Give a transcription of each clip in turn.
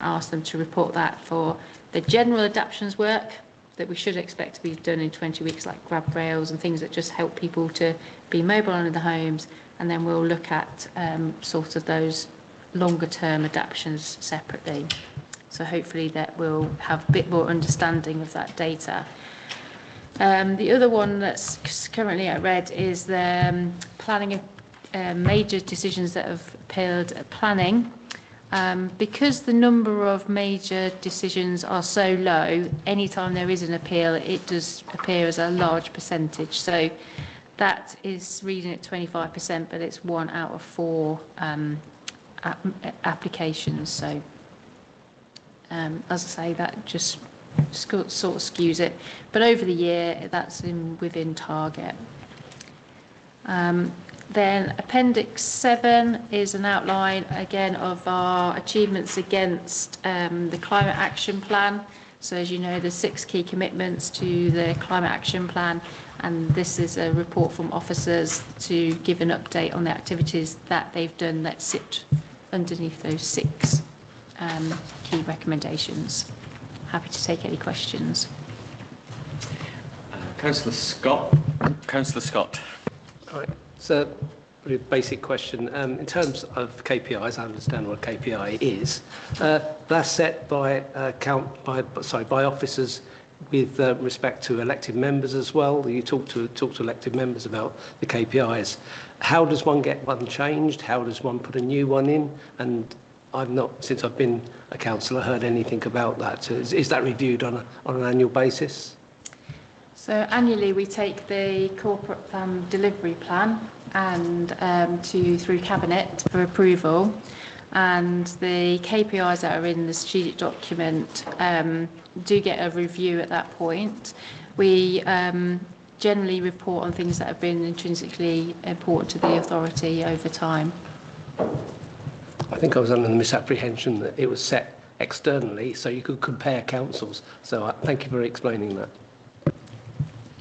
ask them to report that for the general adaptations work that we should expect to be done in 20 weeks, like grab rails and things that just help people to be mobile in the homes. And then we'll look at sort of those longer term adaptations separately. So hopefully that we'll have a bit more understanding of that data. The other one that's currently at red is the planning of major decisions that have appealed at planning. Because the number of major decisions are so low, anytime there is an appeal, it does appear as a large percentage. So that is reading at 25%, but it's 1 out of 4 applications. So as I say, that just sort of skews it. But over the year, that's within target. Then Appendix 7 is an outline, again, of our achievements against the Climate Action Plan. So as you know, there's 6 key commitments to the Climate Action Plan, and this is a report from officers to give an update on the activities that they've done that sit underneath those 6 key recommendations. Happy to take any questions. Councillor Scott. Councillor Scott. All right. So, pretty basic question. In terms of KPIs, I understand what a KPI is. That's set by by officers with respect to elected members as well. You talk to elected members about the KPIs. How does one get one changed? How does one put a new one in? And I've not, since I've been a councillor, heard anything about that. Is that reviewed on an annual basis? So annually we take the corporate plan delivery plan and through Cabinet for approval, and the KPIs that are in the strategic document do get a review at that point. We generally report on things that have been intrinsically important to the authority over time. I think I was under the misapprehension that it was set externally so you could compare councils. So thank you for explaining that.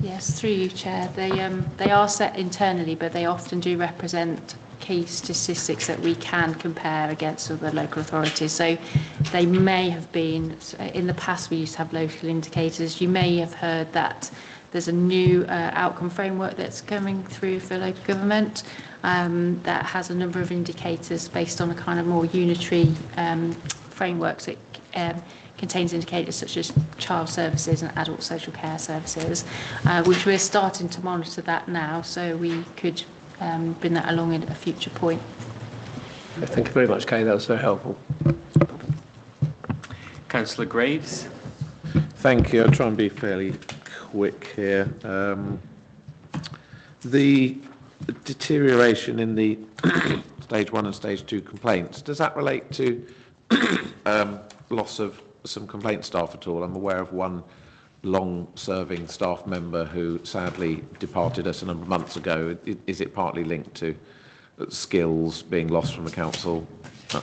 Yes, through you, Chair. They are set internally, but they often do represent key statistics that we can compare against other local authorities. So they may have been, in the past we used to have local indicators. You may have heard that there's a new outcome framework that's coming through for local government that has a number of indicators based on a kind of more unitary framework that contains indicators such as child services and adult social care services, which we're starting to monitor that now, so we could bring that along at a future point. Thank you very much, Kay. That was very helpful. Councillor Graves. Thank you. I'll try and be fairly quick here. The deterioration in the stage 1 and stage 2 complaints, does that relate to loss of some complaint staff at all? I'm aware of one long-serving staff member who sadly departed us a number of months ago. Is it partly linked to skills being lost from the council,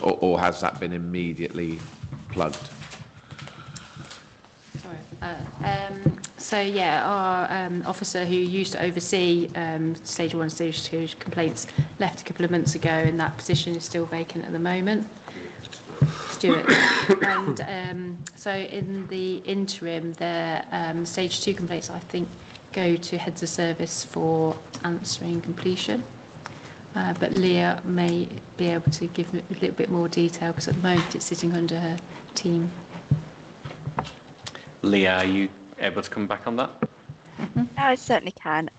or has that been immediately plugged? So yeah, our officer who used to oversee stage 1 and stage 2 complaints left a couple of months ago, and that position is still vacant at the moment. Stuart. And so in the interim, the stage 2 complaints, I think, go to heads of service for answering completion. But Leah may be able to give a little bit more detail, because at the moment it's sitting under her team. Leah, are you able to come back on that? Mm-hmm. I certainly can.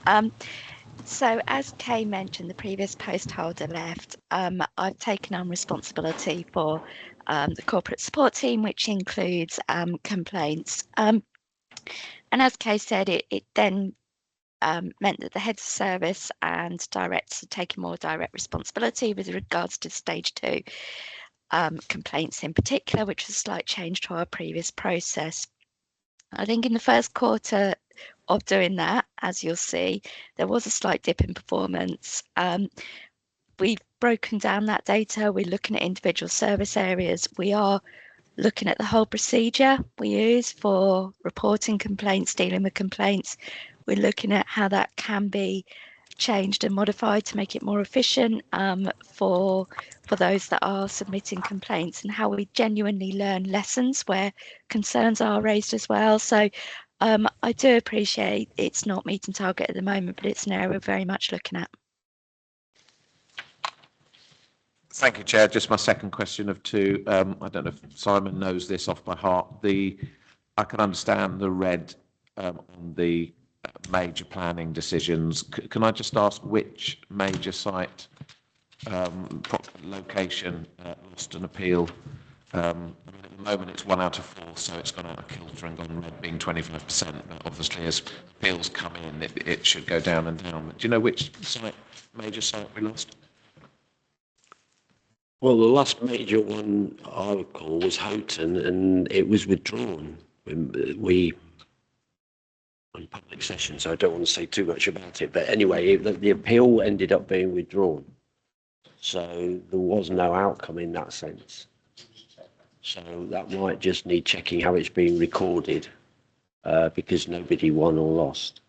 So as Kay mentioned, the previous post holder left. I've taken on responsibility for the corporate support team, which includes complaints. And as Kay said, it then meant that the heads of service and directors are taking more direct responsibility with regards to stage 2 complaints in particular, which was a slight change to our previous process. I think in the first quarter of doing that, as you'll see, there was a slight dip in performance. We've broken down that data. We're looking at individual service areas. We are looking at the whole procedure we use for reporting complaints, dealing with complaints. We're looking at how that can be changed and modified to make it more efficient for those that are submitting complaints, and how we genuinely learn lessons where concerns are raised as well. So I do appreciate it's not meeting target at the moment, but it's an area we're very much looking at. Thank you, Chair. Just my second question of two. I don't know if Simon knows this off by heart. I can understand the red on the major planning decisions. Can I just ask which major site location lost an appeal? At the moment it's 1 out of 4, so it's gone out of kilter and gone red, being 25%. But obviously, as appeals come in, it should go down and down. But do you know which major site we lost? Well, the last major one I recall was Houghton, and it was withdrawn. We on public session, so I don't want to say too much about it. But anyway, the appeal ended up being withdrawn, so there was no outcome in that sense. So that might just need checking how it's being recorded, because nobody won or lost.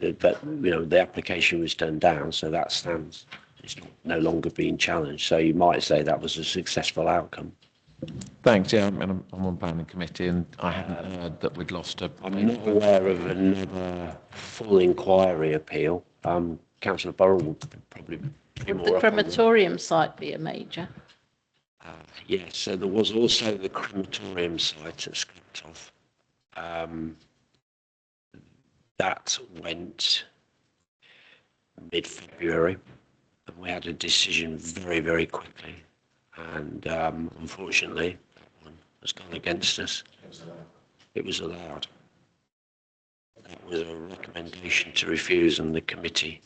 But the application was turned down, so that stands. It's no longer being challenged, so you might say that was a successful outcome. Thanks. Yeah, I'm on planning committee, and I hadn't heard that we'd lost a. I'm not aware of another full inquiry appeal. Councillor Burrell will probably be more. Would the crematorium site be a major? Yes. So there was also the crematorium site at Scrutiny. That went mid-February. We had a decision very, very quickly, and unfortunately, that one has gone against us. It was allowed. That was a recommendation to refuse, and the committee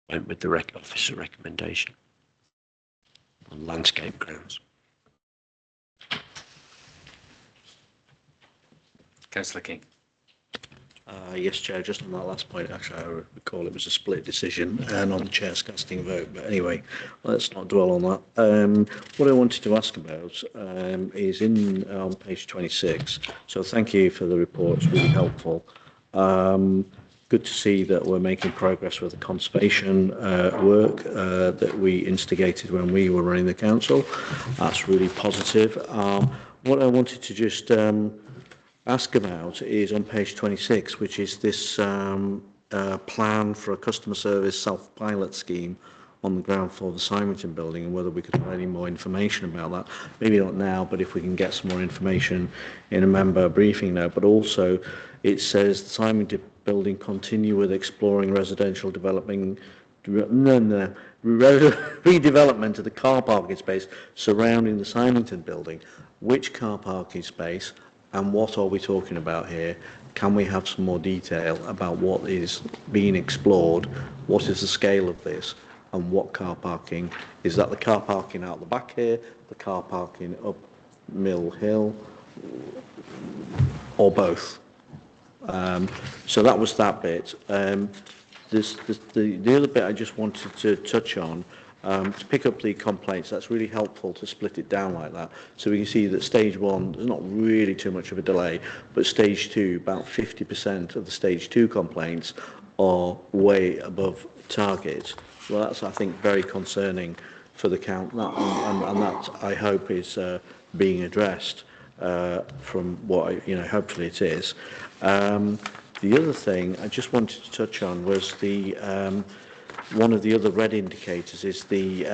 went with the officer recommendation on landscape grounds. Councillor King. Yes, Chair, just on that last point, actually, I recall it was a split decision and on the Chair's casting vote. But anyway, let's not dwell on that. What I wanted to ask about is on page 26. So thank you for the report, it's really helpful. Good to see that we're making progress with the conservation work that we instigated when we were running the council. That's really positive. What I wanted to just ask about is on page 26, which is this plan for a customer service self-pilot scheme on the ground floor of the Symington building, and whether we could have any more information about that. Maybe not now, but if we can get some more information in a member briefing note. But also, it says the Symington building continue with exploring residential redevelopment of the car parking space surrounding the Symington building. Which car parking space? And what are we talking about here? Can we have some more detail about what is being explored? What is the scale of this? And what car parking? Is that the car parking out the back here, the car parking up Mill Hill, or both? So that was that bit. The other bit I just wanted to touch on, to pick up the complaints. That's really helpful to split it down like that, so we can see that stage 1 there's not really too much of a delay, but stage 2, about 50% of the stage 2 complaints are way above target. Well, that's, I think, very concerning for the count, and that I hope is being addressed from what hopefully it is. The other thing I just wanted to touch on was the one of the other red indicators is the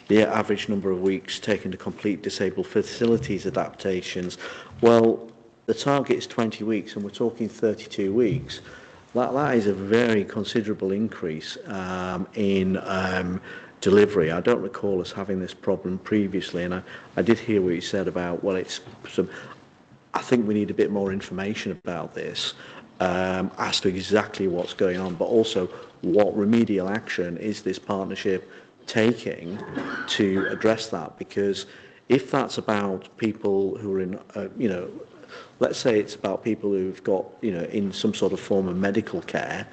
average number of weeks taken to complete disabled facilities adaptations. Well, the target is 20 weeks, and we're talking 32 weeks. That is a very considerable increase in delivery. I don't recall us having this problem previously, and I did hear what you said about, well, I think we need a bit more information about this. As to exactly what's going on, but also what remedial action is this partnership taking to address that? Because if that's about people who are in, let's say it's about people who've got, in some sort of form of medical care,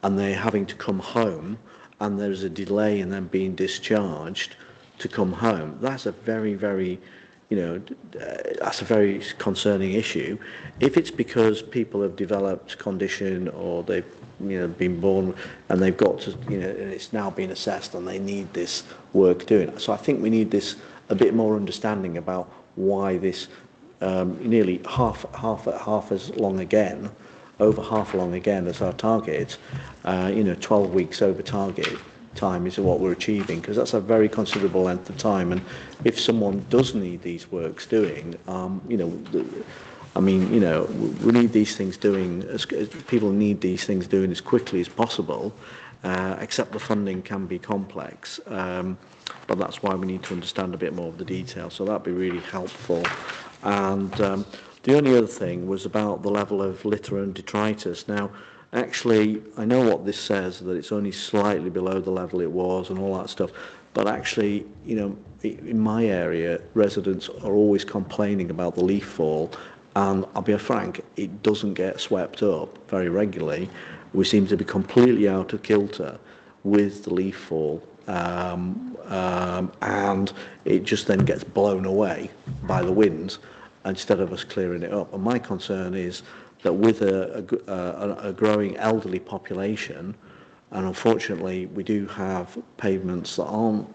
and they're having to come home, and there's a delay in them being discharged to come home, that's a very, very that's a very concerning issue. If it's because people have developed condition or they've been born and they've got to and it's now been assessed and they need this work doing. So I think we need this a bit more understanding about why this nearly half as long again, over half long again as our target. 12 weeks over target time is what we're achieving, because that's a very considerable length of time. And if someone does need these works doing, we need these things doing, as people need these things doing as quickly as possible, except the funding can be complex. But that's why we need to understand a bit more of the detail. So that'd be really helpful. And the only other thing was about the level of litter and detritus. Now, actually, I know what this says, that it's only slightly below the level it was and all that stuff. But actually, in my area, residents are always complaining about the leaf fall. And I'll be frank, it doesn't get swept up very regularly. We seem to be completely out of kilter with the leaf fall. And it just then gets blown away by the winds instead of us clearing it up. And my concern is that with a growing elderly population, and unfortunately we do have pavements that aren't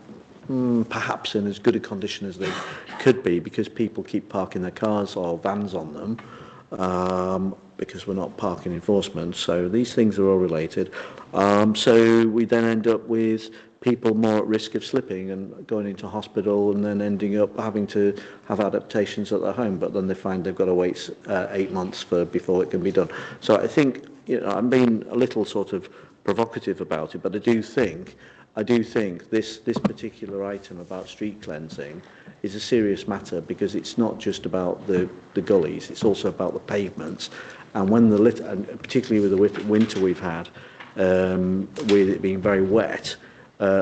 perhaps in as good a condition as they could be, because people keep parking their cars or vans on them, because we're not parking enforcement. So these things are all related. So we then end up with people more at risk of slipping and going into hospital and then ending up having to have adaptations at their home, but then they find they've got to wait 8 months before it can be done. So I think, I'm being a little sort of provocative about it, but I do think this particular item about street cleansing is a serious matter, because it's not just about the gullies, it's also about the pavements. And when and particularly with the winter we've had, with it being very wet,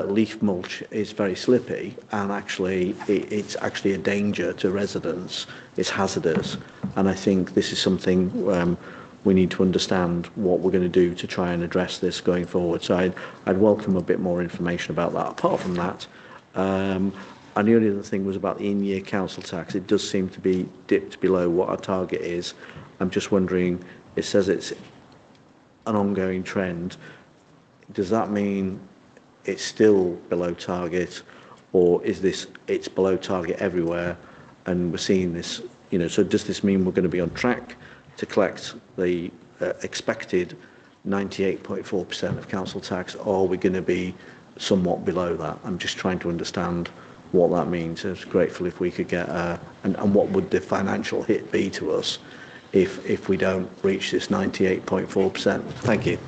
leaf mulch is very slippy, and actually it's actually a danger to residents. It's hazardous, and I think this is something we need to understand what we're going to do to try and address this going forward. So I'd welcome a bit more information about that. Apart from that, and the only other thing was about the in-year council tax. It does seem to be dipped below what our target is. I'm just wondering, it says it's an ongoing trend. Does that mean it's still below target, or is it's below target everywhere and we're seeing this, so does this mean we're going to be on track to collect the expected 98.4% of council tax, or are we going to be somewhat below that? I'm just trying to understand what that means. I was grateful if we could get and what would the financial hit be to us if we don't reach this 98.4%. Thank you.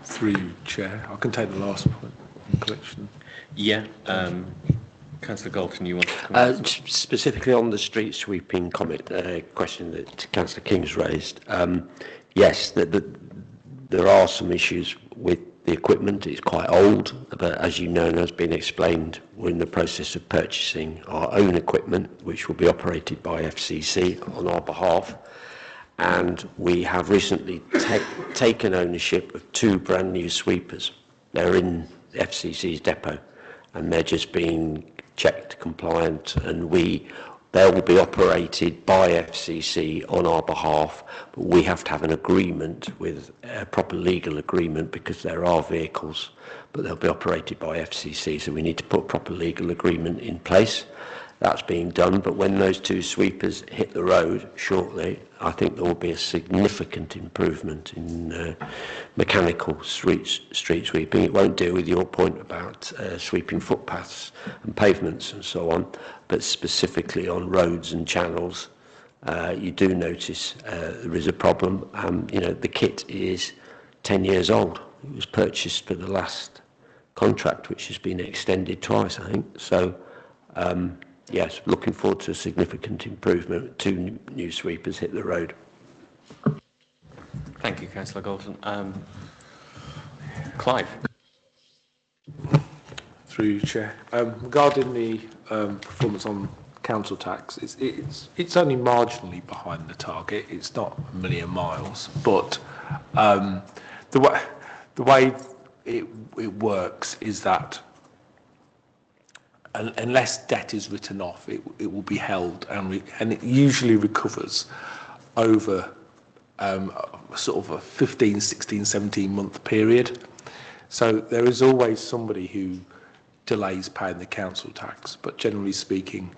Through you, Chair. I can take the last point on collection. Yeah. Councillor Galton, you want to comment? Specifically on the street sweeping question that Councillor King's raised. Yes, there are some issues with the equipment. It's quite old, but as you know and has been explained, we're in the process of purchasing our own equipment, which will be operated by FCC on our behalf. And we have recently taken ownership of 2 brand new sweepers. They're in FCC's depot, and they're just being checked compliant, and they will be operated by FCC on our behalf, but we have to have an agreement, with a proper legal agreement, because there are vehicles, but they'll be operated by FCC, so we need to put a proper legal agreement in place. That's being done, but when those 2 sweepers hit the road shortly, I think there will be a significant improvement in mechanical street sweeping. It won't deal with your point about sweeping footpaths and pavements and so on, but specifically on roads and channels, you do notice there is a problem. The kit is 10 years old. It was purchased for the last contract, which has been extended twice, I think. So, yes, looking forward to a significant improvement. 2 new sweepers hit the road. Thank you, Councillor Galton. Clive. Through you, Chair. Regarding the performance on council tax, it's only marginally behind the target. It's not a million miles, but the way it works is that unless debt is written off, it will be held, and it usually recovers over sort of a 15, 16, 17-month period. So there is always somebody who delays paying the council tax, but generally speaking,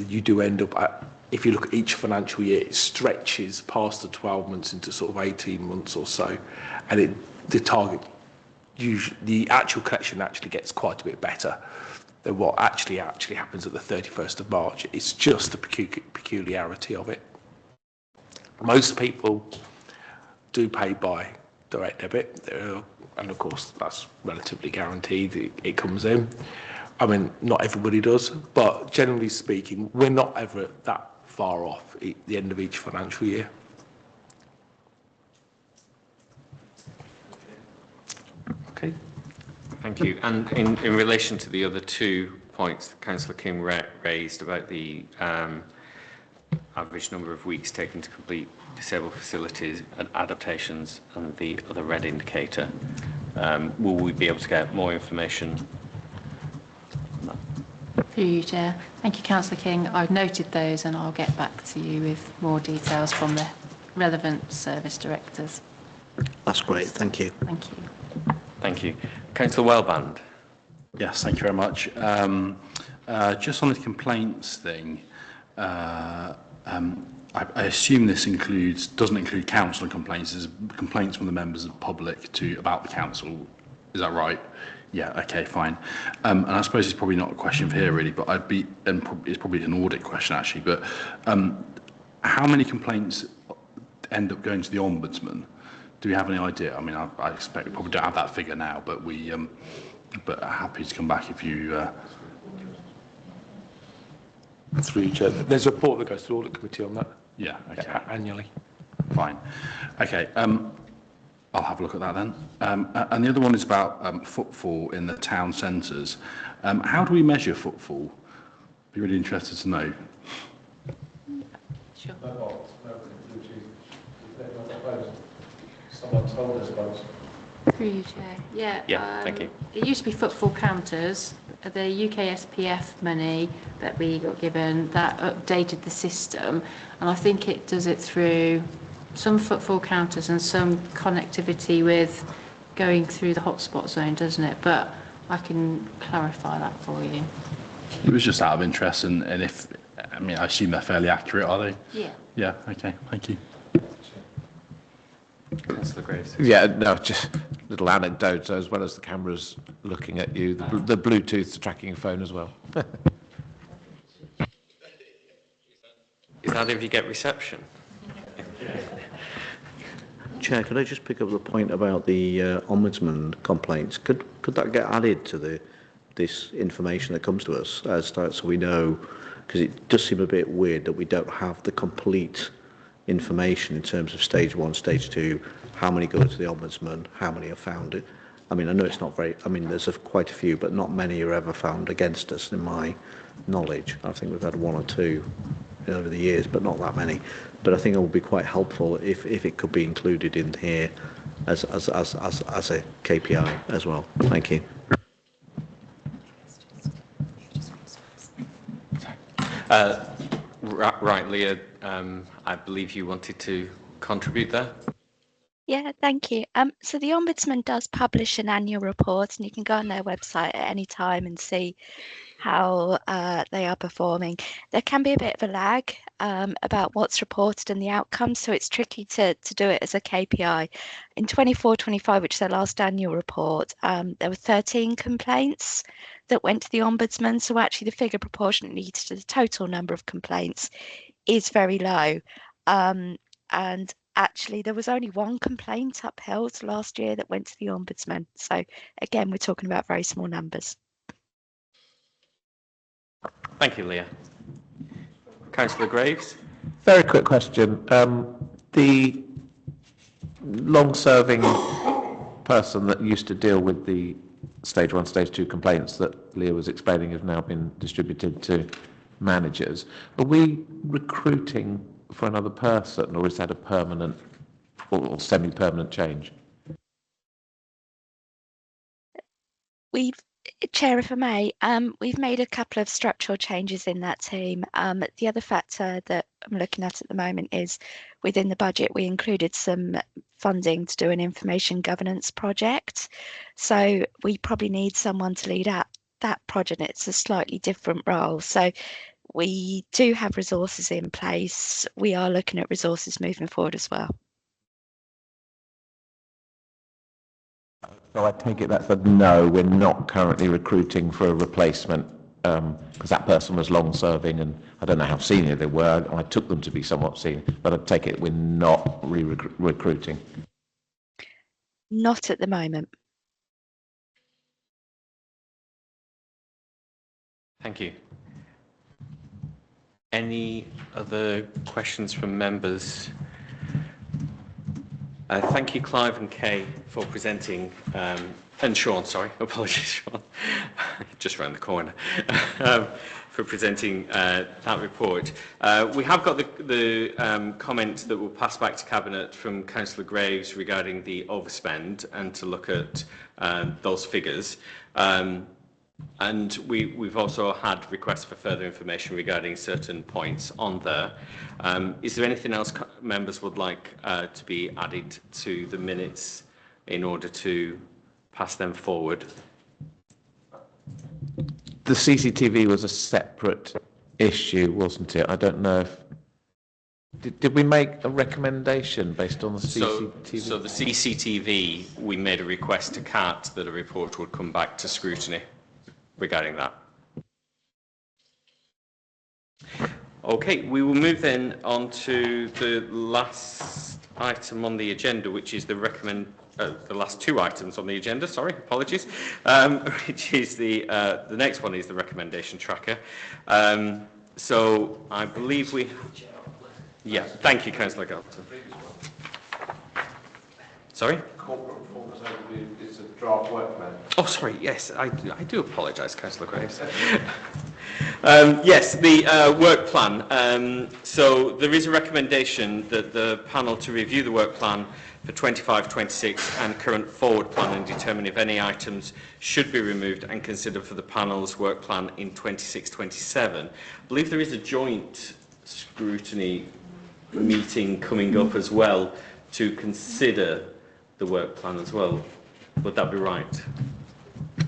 you do end up at, if you look at each financial year, it stretches past the 12 months into sort of 18 months or so, and the target, usually, the actual collection actually gets quite a bit better than what actually happens at the 31st of March. It's just the peculiarity of it. Most people do pay by direct debit, and of course that's relatively guaranteed, it comes in. I mean, not everybody does, but generally speaking, we're not ever that far off at the end of each financial year. Okay, thank you. And in relation to the other 2 points that Councillor King raised about the average number of weeks taken to complete disabled facilities and adaptations and the other red indicator, will we be able to get more information on that? Through you, Chair. Thank you, Councillor King. I've noted those and I'll get back to you with more details from the relevant service directors. That's great, thank you. Thank you. Thank you. Councillor Wellband. Yes, thank you very much. Just on the complaints thing, I assume this doesn't include council complaints, it's complaints from the members of the public about the council. Is that right? Yeah, okay, fine. And I suppose it's probably not a question for here really, but it's probably an audit question actually, but how many complaints end up going to the Ombudsman? Do we have any idea? I mean, I expect we probably don't have that figure now, but but happy to come back if you... Through you, Chair. There's a report that goes to the audit committee on that. Yeah, okay. Annually. Fine. Okay, I'll have a look at that then. And the other one is about footfall in the town centres. How do we measure footfall? Be really interested to know. Sure. Someone told us about. Through you, Chair. Yeah. Yeah, thank you. It used to be footfall counters. The UK SPF money that we got given, that updated the system, and I think it does it through some footfall counters and some connectivity with going through the hotspot zone, doesn't it? But I can clarify that for you. It was just out of interest, and if, I mean, I assume they're fairly accurate, are they? Yeah. Yeah, okay, thank you. Councillor Graves. Yeah, no, just little anecdote. So as well as the cameras looking at you, the Bluetooth tracking your phone as well. Is that if you get reception? Chair, could I just pick up the point about the Ombudsman complaints? Could that get added to this information that comes to us, so we know, because it does seem a bit weird that we don't have the complete information in terms of stage 1, stage 2, how many go to the Ombudsman, how many are found it. I mean, I know it's not very, I mean, there's quite a few, but not many are ever found against us in my knowledge. I think we've had 1 or 2 over the years, but not that many. But I think it would be quite helpful if it could be included in here as a KPI as well. Thank you. Right, Leah, I believe you wanted to contribute there. Yeah, thank you. So the Ombudsman does publish an annual report, and you can go on their website at any time and see how they are performing. There can be a bit of a lag about what's reported and the outcomes, so it's tricky to do it as a KPI. In 24-25, which is their last annual report, there were 13 complaints that went to the Ombudsman, so actually the figure proportionately to the total number of complaints is very low. And actually there was only 1 complaint upheld last year that went to the Ombudsman. So again, we're talking about very small numbers. Thank you, Leah. Councillor Graves. Very quick question. The long-serving person that used to deal with the stage 1, stage 2 complaints that Leah was explaining have now been distributed to managers. Are we recruiting for another person, or is that a permanent or semi-permanent change? Chair, if I may, we've made a couple of structural changes in that team. The other factor that I'm looking at the moment is within the budget, we included some funding to do an information governance project. So we probably need someone to lead out that project. It's a slightly different role. So we do have resources in place. We are looking at resources moving forward as well. So I take it that's a no, we're not currently recruiting for a replacement, because that person was long serving and I don't know how senior they were. I took them to be somewhat senior, but I take it we're not recruiting. Not at the moment. Thank you. Any other questions from members? Thank you, Clive and Kay, for presenting, and Sean, sorry, apologies, Sean, just round the corner, for presenting that report. We have got the comment that will pass back to Cabinet from Councillor Graves regarding the overspend and to look at those figures. And we've also had requests for further information regarding certain points on there. Is there anything else members would like to be added to the minutes in order to pass them forward? The CCTV was a separate issue, wasn't it? I don't know if... Did we make a recommendation based on the CCTV? So the CCTV, we made a request to CAT that a report would come back to scrutiny regarding that. Okay, we will move then on to the last item on the agenda, which is the last two items on the agenda, sorry, apologies, which is the next one is the recommendation tracker. So I believe yeah, thank you, Councillor Galton. Sorry? Corporate performance overview is a draft work plan. Oh, sorry, yes, I do apologise, Councillor Graves. Yes, the work plan. So there is a recommendation that the panel to review the work plan for 25-26 and current forward plan and determine if any items should be removed and considered for the panel's work plan in 26-27. I believe there is a joint scrutiny meeting coming up as well to consider the work plan as well. Would that be right?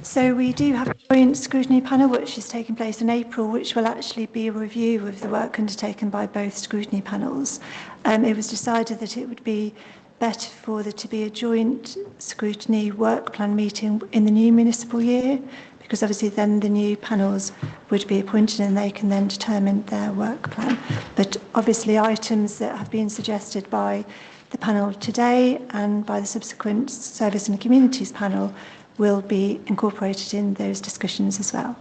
So we do have a joint scrutiny panel which is taking place in April, which will actually be a review of the work undertaken by both scrutiny panels. It was decided that it would be better for there to be a joint scrutiny work plan meeting in the new municipal year, because obviously then the new panels would be appointed and they can then determine their work plan. But obviously items that have been suggested by the panel today and by the subsequent Service and Communities panel will be incorporated in those discussions as well.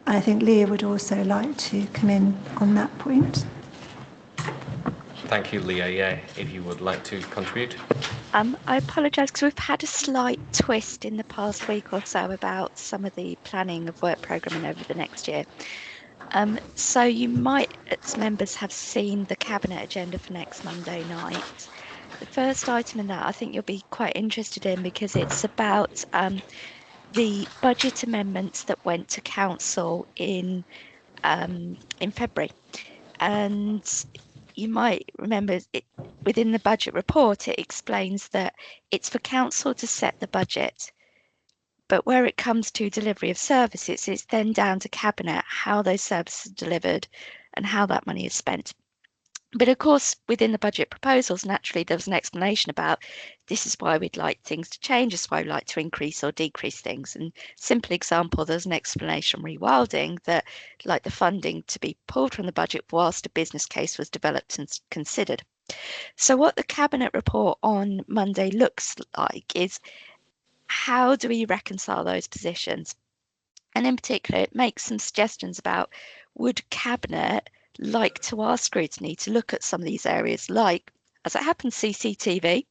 And I think Leah would also like to come in on that point. Thank you, Leah. Yeah, if you would like to contribute. I apologise because we've had a slight twist in the past week or so about some of the planning of work programming over the next year. So you might, as members, have seen the Cabinet agenda for next Monday night. The first item in that I think you'll be quite interested in because it's about the budget amendments that went to Council in February. And you might remember it, within the budget report, it explains that it's for Council to set the budget. But where it comes to delivery of services, it's then down to Cabinet how those services are delivered and how that money is spent. But of course, within the budget proposals, naturally, there was an explanation about this is why we'd like things to change, this is why we'd like to increase or decrease things. And simple example, there's an explanation rewilding that like the funding to be pulled from the budget whilst a business case was developed and considered. So what the Cabinet report on Monday looks like is how do we reconcile those positions? And in particular, it makes some suggestions about would Cabinet like to ask scrutiny to look at some of these areas, like, as it happens, CCTV,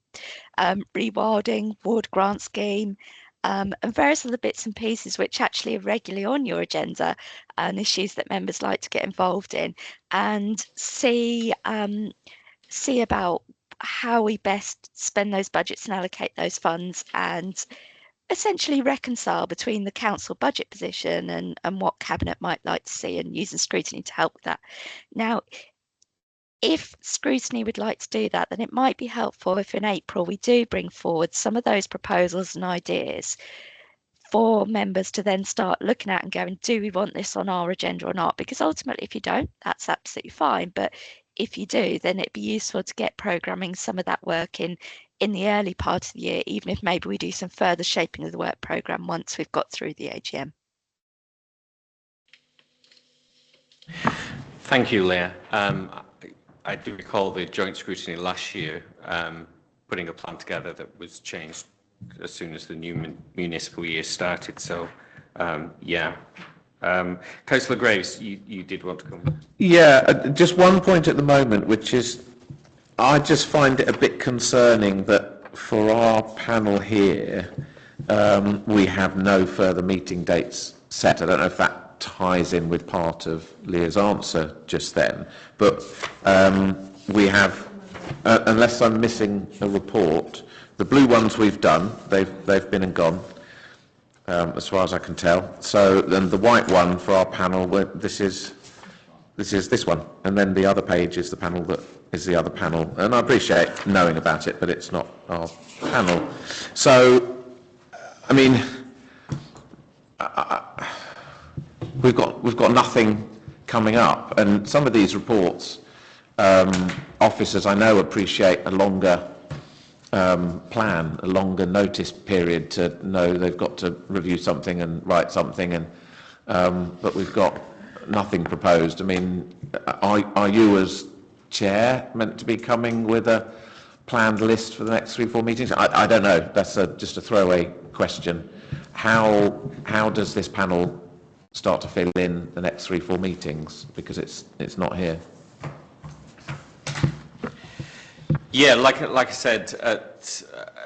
rewilding, ward grant scheme, and various other bits and pieces which actually are regularly on your agenda and issues that members like to get involved in, and see about how we best spend those budgets and allocate those funds, and essentially reconcile between the council budget position and what cabinet might like to see, and using scrutiny to help with that. Now, if scrutiny would like to do that, then it might be helpful if in April we do bring forward some of those proposals and ideas for members to then start looking at and going, do we want this on our agenda or not? Because ultimately, if you don't, that's absolutely fine. But if you do, then it'd be useful to get programming some of that work in the early part of the year, even if maybe we do some further shaping of the work programme once we've got through the AGM. Thank you, Leah. I do recall the joint scrutiny last year putting a plan together that was changed as soon as the new municipal year started. So, yeah. Councillor Graves, you did want to come. Yeah, just one point at the moment, which is I just find it a bit concerning that for our panel here, we have no further meeting dates set. I don't know if that ties in with part of Leah's answer just then, but we have, unless I'm missing a report, the blue ones we've done, they've been and gone, as far as I can tell. So then the white one for our panel, this is this one, and then the other page is the panel that is the other panel. And I appreciate knowing about it, but it's not our panel. So, I mean, we've got nothing coming up, and some of these reports, officers I know appreciate a longer plan, a longer notice period to know they've got to review something and write something, and but we've got nothing proposed. I mean, are you as chair meant to be coming with a planned list for the next 3-4 meetings? I don't know. That's just a throwaway question. How does this panel start to fill in the next 3-4 meetings, because it's not here? Yeah, like I said, at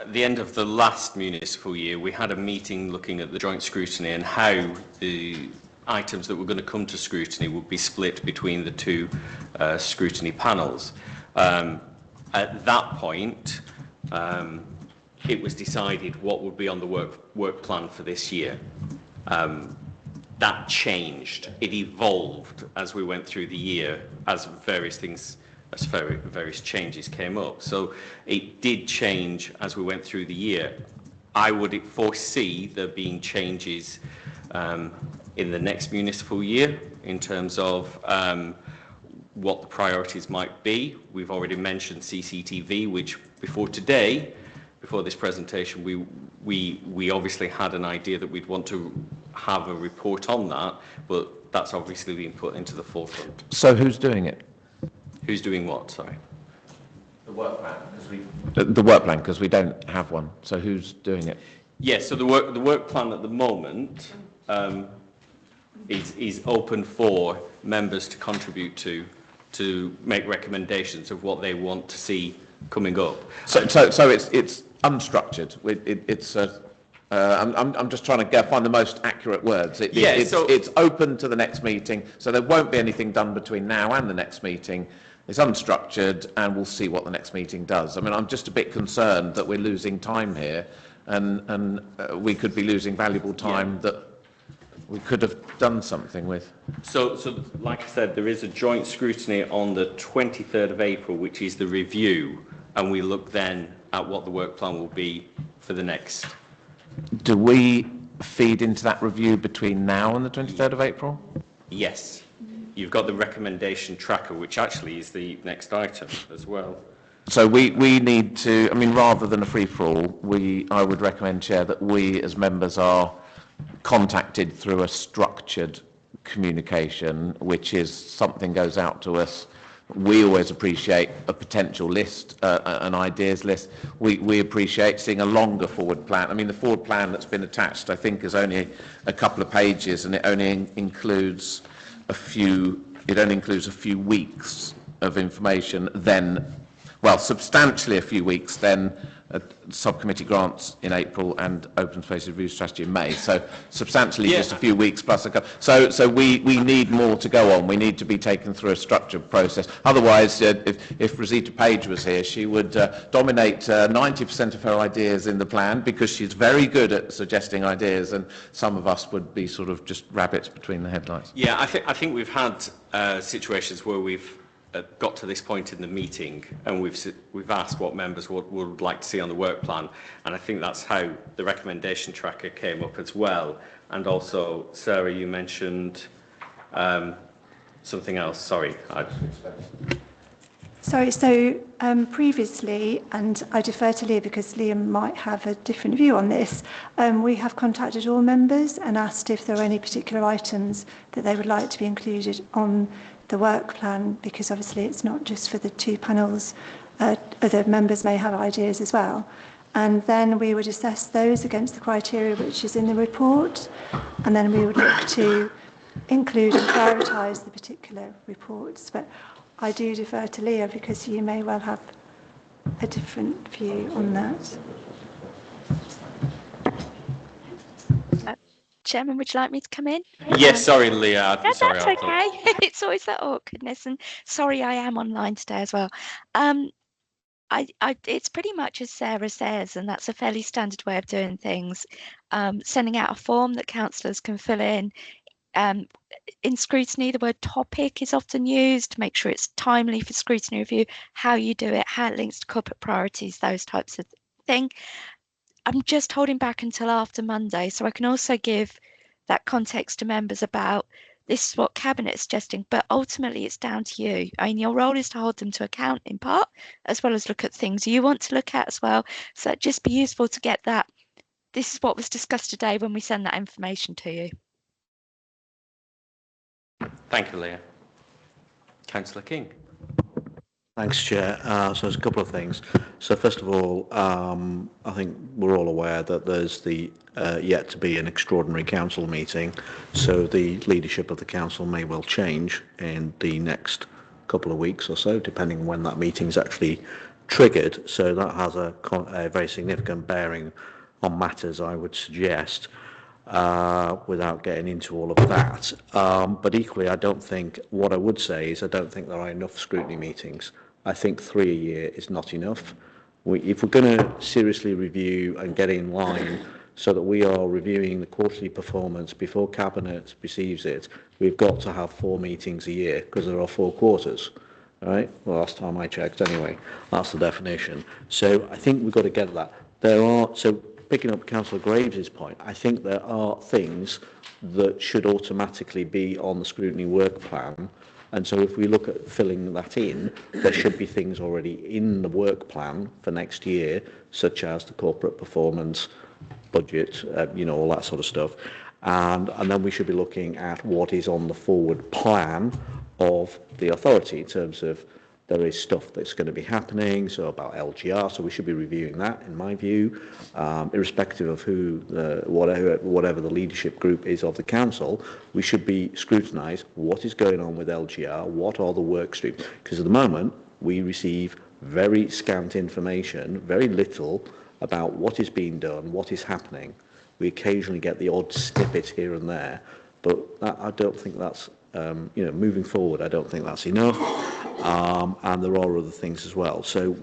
the end of the last municipal year, we had a meeting looking at the joint scrutiny and how the items that were going to come to scrutiny would be split between the two scrutiny panels. At that point, it was decided what would be on the work plan for this year. That changed. It evolved as we went through the year, as various changes came up. So it did change as we went through the year. I would foresee there being changes in the next municipal year in terms of what the priorities might be. We've already mentioned CCTV, which before this presentation, we obviously had an idea that we'd want to have a report on that, but that's obviously been put into the forefront. So who's doing it? Who's doing what, sorry? The work plan, the work plan, because we don't have one. So who's doing it? Yes, so the work plan at the moment is open for members to contribute to make recommendations of what they want to see coming up. So it's unstructured. I'm just trying to find the most accurate words. It's open to the next meeting, so there won't be anything done between now and the next meeting. It's unstructured, and we'll see what the next meeting does. I mean, I'm just a bit concerned that we're losing time here, and we could be losing valuable time that we could have done something with. So like I said, there is a joint scrutiny on the 23rd of April, which is the review, and we look then at what the work plan will be for the next. Do we feed into that review between now and the 23rd of April? Yes. You've got the recommendation tracker, which actually is the next item as well. So we need to, I mean, rather than a free-for-all, I would recommend, Chair, that we as members are contacted through a structured communication, which is something goes out to us. We always appreciate a potential list, an ideas list. We appreciate seeing a longer forward plan. I mean, the forward plan that's been attached, I think, is only a couple of pages, and it only includes a few weeks of information. Then well, substantially a few weeks, then subcommittee grants in April and open space review strategy in May. So substantially just a few weeks plus a couple. So we need more to go on. We need to be taken through a structured process. Otherwise, if Rosita Page was here, she would dominate 90% of her ideas in the plan, because she's very good at suggesting ideas, and some of us would be sort of just rabbits between the headlights. Yeah, I think we've had situations where we've got to this point in the meeting and we've asked what members would like to see on the work plan, and I think that's how the recommendation tracker came up as well. And also, Sarah, you mentioned something else. Sorry. Sorry, so previously, and I defer to Leah because Liam might have a different view on this, we have contacted all members and asked if there are any particular items that they would like to be included on the work plan, because obviously it's not just for the two panels, other members may have ideas as well. And then we would assess those against the criteria which is in the report, and then we would look to include and prioritise the particular reports. But I do defer to Leah because you may well have a different view on that. Chairman, would you like me to come in? Yes, sorry, Leah. No, Sorry, that's okay. It's always that awkwardness, and sorry, I am online today as well. It's pretty much as Sarah says, and that's a fairly standard way of doing things. Sending out a form that councillors can fill in. In scrutiny, the word topic is often used to make sure it's timely for scrutiny review, how you do it, how it links to corporate priorities, those types of thing. I'm just holding back until after Monday, so I can also give that context to members about this is what Cabinet is suggesting, but ultimately it's down to you. I mean, your role is to hold them to account in part, as well as look at things you want to look at as well. So it'd just be useful to get that. This is what was discussed today when we send that information to you. Thank you, Leah. Councillor King. Thanks, Chair. So there's a couple of things. So first of all, I think we're all aware that there's the yet to be an extraordinary council meeting. So the leadership of the council may well change in the next couple of weeks or so, depending on when that meeting is actually triggered. So that has a very significant bearing on matters, I would suggest, without getting into all of that. But equally, I don't think, what I would say is I don't think there are enough scrutiny meetings. I think 3 a year is not enough. If we're going to seriously review and get in line so that we are reviewing the quarterly performance before Cabinet receives it, we've got to have 4 meetings a year, because there are 4 quarters. All right? Well, last time I checked anyway, that's the definition. So I think we've got to get that. So picking up Councillor Graves' point, I think there are things that should automatically be on the scrutiny work plan. And so if we look at filling that in, there should be things already in the work plan for next year, such as the corporate performance, budget, all that sort of stuff. And then we should be looking at what is on the forward plan of the authority in terms of there is stuff that's going to be happening, so about LGR, so we should be reviewing that, in my view, irrespective of who, whatever the leadership group is of the council, we should be scrutinise what is going on with LGR, what are the work streams, because at the moment we receive very scant information, very little about what is being done, what is happening. We occasionally get the odd snippet here and there, but I don't think that's, moving forward, I don't think that's enough. And there are other things as well. So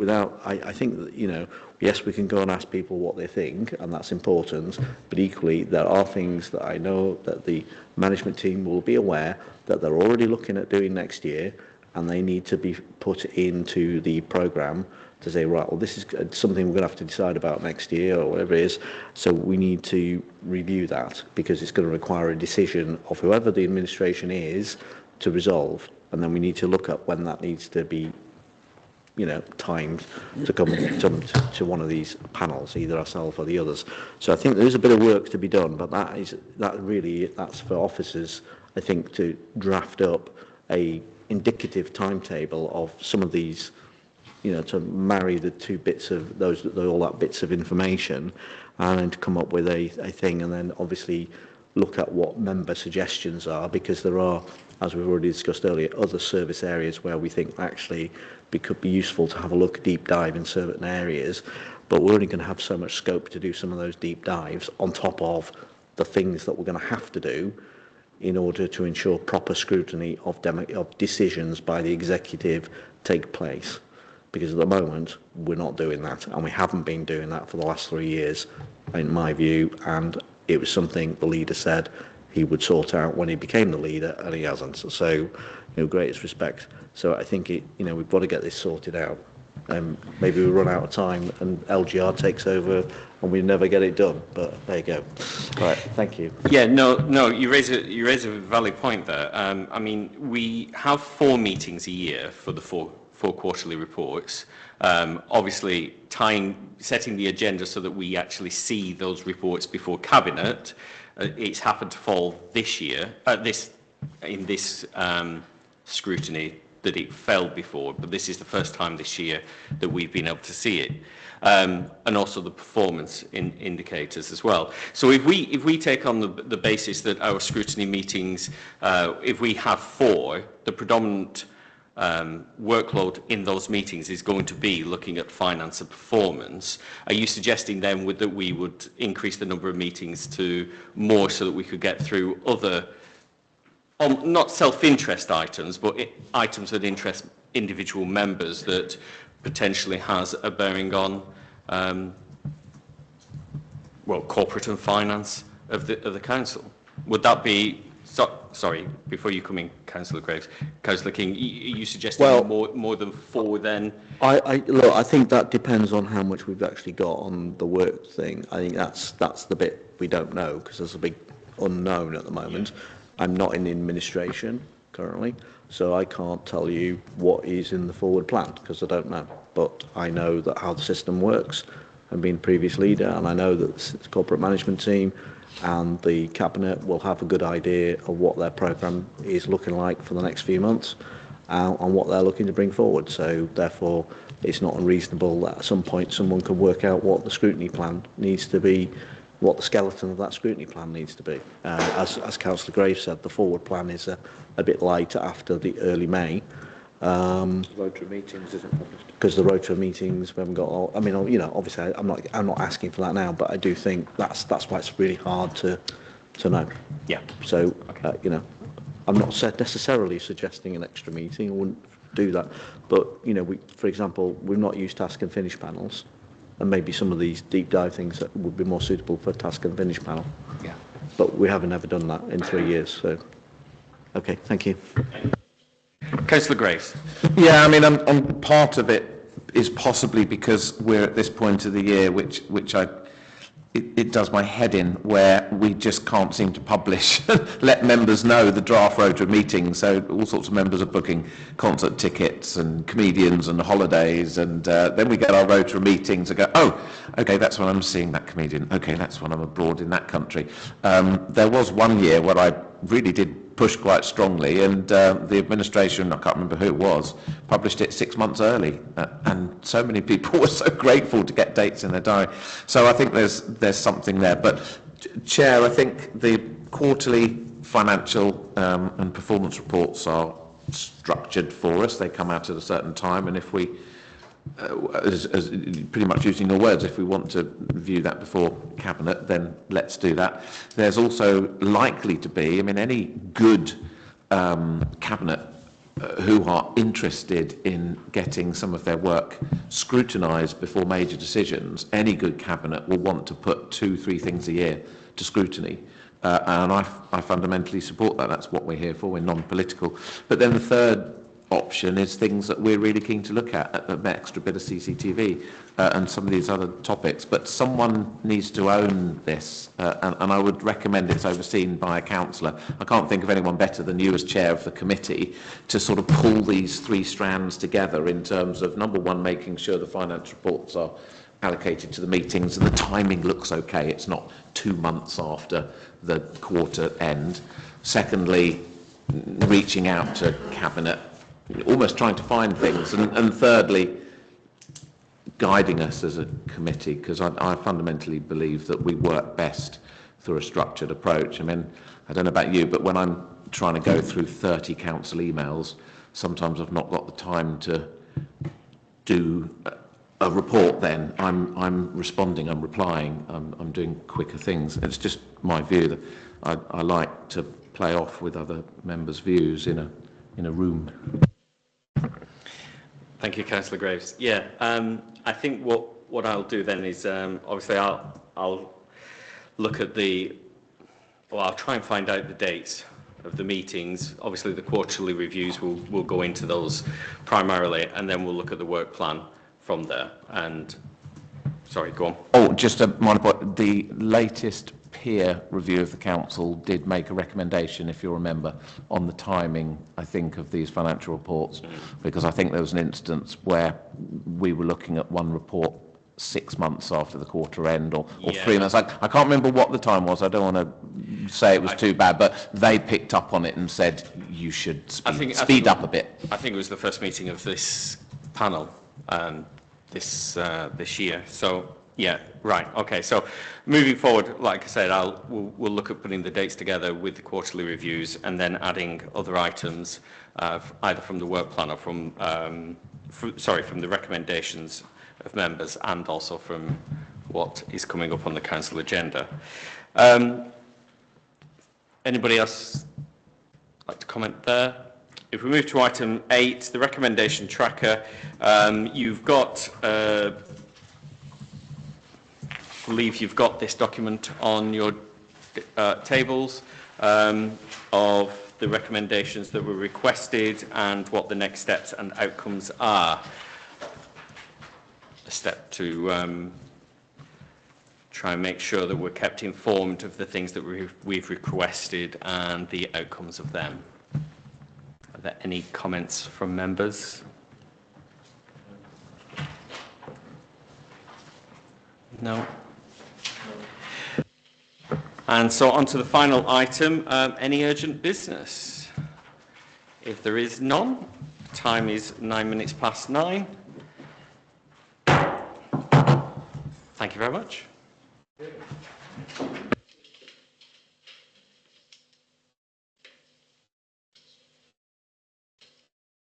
I think that, yes, we can go and ask people what they think, and that's important, but equally there are things that I know that the management team will be aware that they're already looking at doing next year, and they need to be put into the programme to say, right, well, this is something we're going to have to decide about next year or whatever it is. So we need to review that, because it's going to require a decision of whoever the administration is to resolve. And then we need to look at when that needs to be, timed to come to one of these panels, either ourselves or the others. So I think there is a bit of work to be done, but that's for officers, I think, to draft up a indicative timetable of some of these, to marry the two bits of all that bits of information, and then to come up with a thing. And then obviously look at what member suggestions are, because there are, as we've already discussed earlier, other service areas where we think actually it could be useful to have a look, deep dive in certain areas, but we're only going to have so much scope to do some of those deep dives on top of the things that we're going to have to do in order to ensure proper scrutiny of decisions by the executive take place. Because at the moment, we're not doing that, and we haven't been doing that for the last 3 years, in my view, and it was something the leader said he would sort out when he became the leader, and he hasn't. So, greatest respect. So I think we've got to get this sorted out. Maybe we run out of time and LGR takes over and we never get it done. But there you go. Right, thank you. Yeah, no, you raise a valid point there. I mean, we have 4 meetings a year for the four quarterly reports. Obviously, setting the agenda so that we actually see those reports before Cabinet. It's happened to fall this year, in this scrutiny, that it fell before, but this is the first time this year that we've been able to see it, and also the performance indicators as well. So if we take on the basis that our scrutiny meetings, if we have 4, the predominant workload in those meetings is going to be looking at finance and performance. Are you suggesting then that we would increase the number of meetings to more so that we could get through other, not self-interest items, but items that interest individual members that potentially has a bearing on, corporate and finance of the council? Would that be? Sorry, before you come in, Councillor Graves, Councillor King, are you suggesting more than 4 then? I think that depends on how much we've actually got on the work thing. I think that's the bit we don't know, because there's a big unknown at the moment. Yeah. I'm not in administration currently, so I can't tell you what is in the forward plan, because I don't know. But I know that how the system works. I've been previous leader, and I know that the corporate management team and the Cabinet will have a good idea of what their programme is looking like for the next few months and what they're looking to bring forward. So therefore, it's not unreasonable that at some point someone can work out what the scrutiny plan needs to be, what the skeleton of that scrutiny plan needs to be. As Councillor Graves said, the forward plan is a bit light after the early May. Rota meetings isn't published because the rota meetings we haven't got all. I mean, obviously I'm not asking for that now, but I do think that's why it's really hard to know. Yeah. So I'm not necessarily suggesting an extra meeting. I wouldn't do that, but for example, we've not used task and finish panels, and maybe some of these deep dive things that would be more suitable for task and finish panel. Yeah. But we haven't ever done that in 3 years. So, okay, thank you. Councillor Graves. Yeah, I mean, part of it is possibly because we're at this point of the year, which it does my head in, where we just can't seem to publish, let members know the draft rota of meetings. So all sorts of members are booking concert tickets and comedians and holidays, and then we get our rota of meetings and go, oh, okay, that's when I'm seeing that comedian. Okay, that's when I'm abroad in that country. There was one year where I really did push quite strongly, and the administration, I can't remember who it was, published it 6 months early, and so many people were so grateful to get dates in their diary. So I think there's something there. But Chair, I think the quarterly financial and performance reports are structured for us. They come out at a certain time, and if we as pretty much using your words, if we want to review that before Cabinet, then let's do that. There's also likely to be, I mean, any good Cabinet who are interested in getting some of their work scrutinised before major decisions, any good Cabinet will want to put 2-3 things a year to scrutiny. And I fundamentally support that. That's what we're here for. We're non-political. But then the third option is things that we're really keen to look at the extra bit of CCTV and some of these other topics. But someone needs to own this, and I would recommend it's overseen by a councillor. I can't think of anyone better than you as chair of the committee to sort of pull these 3 strands together in terms of, number one, making sure the finance reports are allocated to the meetings and the timing looks okay. It's not 2 months after the quarter end. Secondly, reaching out to Cabinet, almost trying to find things, and thirdly, guiding us as a committee, because I fundamentally believe that we work best through a structured approach. I mean, I don't know about you, but when I'm trying to go through 30 council emails, sometimes I've not got the time to do a report then. I'm responding, I'm replying, I'm doing quicker things. It's just my view that I like to play off with other members' views in a room. Thank you, Councillor Graves. Yeah, I think what I'll do then is obviously I'll look at I'll try and find out the dates of the meetings. Obviously, the quarterly reviews will go into those primarily, and then we'll look at the work plan from there. And sorry, go on. Oh, just a minor point. The latest peer review of the council did make a recommendation, if you remember, on the timing, I think, of these financial reports, because I think there was an instance where we were looking at one report 6 months after the quarter end, or 3 months. I can't remember what the time was. I don't want to say it was too bad, but they picked up on it and said you should speed up a bit. I think it was the first meeting of this panel this year. So yeah, right. Okay. So moving forward, like I said, we'll look at putting the dates together with the quarterly reviews, and then adding other items either from the work plan or from the recommendations of members, and also from what is coming up on the council agenda. Anybody else like to comment there? If we move to item 8, the recommendation tracker, you've got, I believe you've got this document on your tables of the recommendations that were requested and what the next steps and outcomes are. A step to try and make sure that we're kept informed of the things that we've requested and the outcomes of them. Are there any comments from members? No. And so on to the final item, any urgent business? If there is none, time is 9 minutes past 9. Thank you very much.